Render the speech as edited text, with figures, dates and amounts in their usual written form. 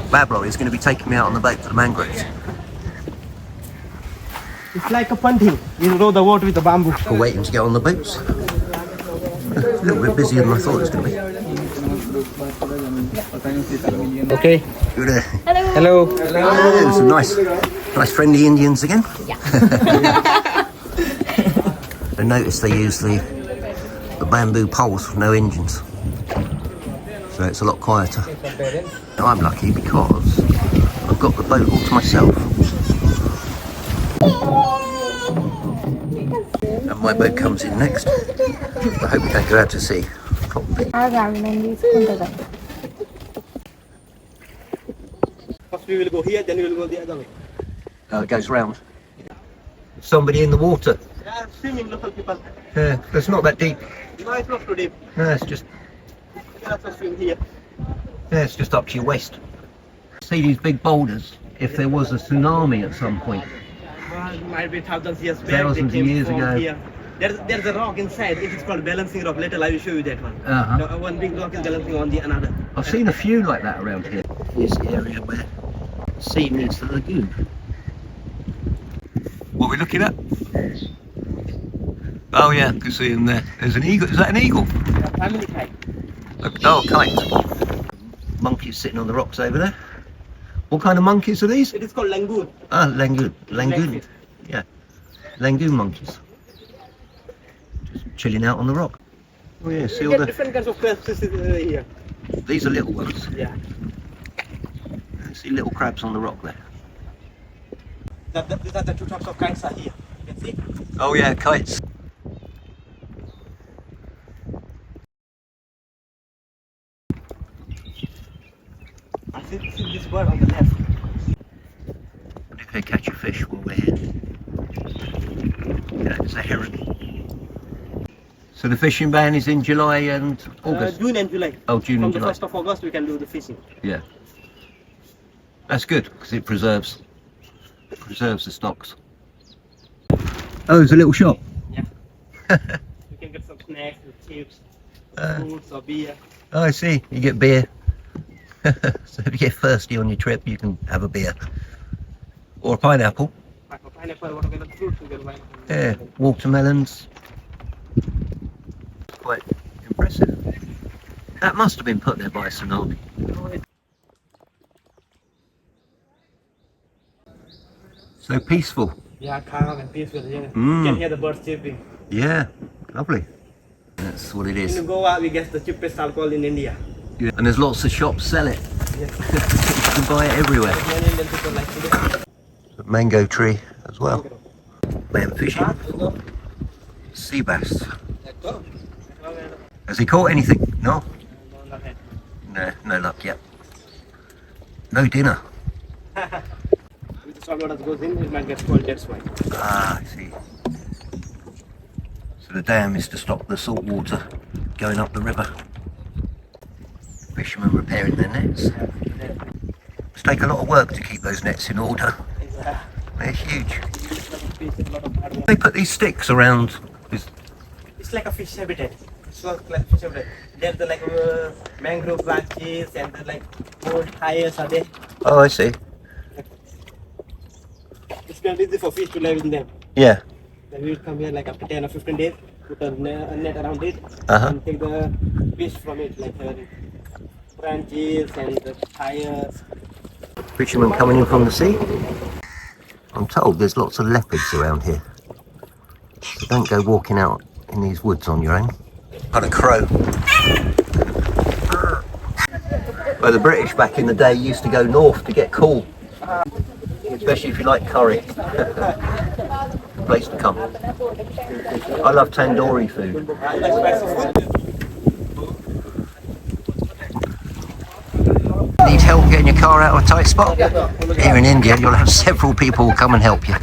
Bablo is going to be taking me out on the boat to the mangroves. It's like a punting. You row the water with the bamboo. We're waiting to get on the boats. A little bit busier than I thought it was going to be. Okay. Good day. Hello. Oh, some nice friendly Indians again. Yeah. I noticed they use the bamboo poles with no engines, so it's a lot quieter. Now I'm lucky because I've got the boat all to myself, and my boat comes in next. I hope we don't go out to sea. Probably. First we will go here, then we will go the other way. It goes round. Somebody in the water. Yeah, swimming local people. Yeah, it's not that deep. No, it's not too deep. No, it's just. You can also swim here. Yeah, it's just up to your waist. See these big boulders? If there was a tsunami at some point. Well, it might be thousands years back. Thousands they of came years from ago. Here. There's a rock inside. It is called balancing rock. Later I will show you that one. Uh-huh. One big rock is balancing on the another. I've seen a few like that around here. This area where the sea meets the lagoon. What are we looking at? Oh yeah, I can see him there. There's an eagle. Is that an eagle? Family kite. Oh, kite. Monkeys sitting on the rocks over there. What kind of monkeys are these? It is called langoon. Ah, langoon. Langoon. Langoon. Yeah. Langoon monkeys. Just chilling out on the rock. Oh yeah, see You all get the... different kinds of crabs here. These are little ones. Yeah. See little crabs on the rock there. These are the two types of kites are here. You can see. Oh yeah, kites. I see this bird on the left. What if they catch a fish while we're here? Yeah, it's a heron. So the fishing ban is in July and August? June and July. Oh, June and From July. the 1st of August we can do the fishing. Yeah. That's good, because it preserves the stocks. Oh, there's a little shop. Yeah. You can get some snacks, chips, fruits or beer. Oh, I see. You get beer. So if you get thirsty on your trip, you can have a beer. Or a pineapple. Pineapple, what kind of fruits you can buy? Yeah, watermelons. Quite impressive. That must have been put there by a tsunami. So peaceful. Yeah, calm and peaceful. Yeah. Mm. You can hear the birds chirping. Yeah, lovely. That's what it is. In Goa, we get the cheapest alcohol in India. Yeah. And there's lots of shops sell it. Yes. You can buy it everywhere. Many Indian people like to do. Mango tree as well. Man fishing. Sea bass. Has he caught anything? No? No, no luck yet. No dinner. With the salt water goes in, it might get spoiled, that's why. Ah, I see. So the dam is to stop the salt water going up the river. Fishermen repairing their nets. It's take a lot of work to keep those nets in order. They're huge. They put these sticks around. It's like a fish habitat. It's like fish habitat. There's the like mangrove branches and the like old tires are there. Oh, I see. It's very easy for fish to live in them. Yeah. Then we will come here like after 10 or 15 days, put a net around it, Uh-huh. and take the fish from it, like branches and the tires. Fishermen coming in from the sea. I'm told there's lots of leopards around here. So don't go walking out in these woods on your own. Got a crow. Well, the British back in the day used to go north to get cool. Especially if you like curry. Place to come. I love tandoori food. Need help getting your car out of a tight spot? Here in India, you'll have several people come and help you.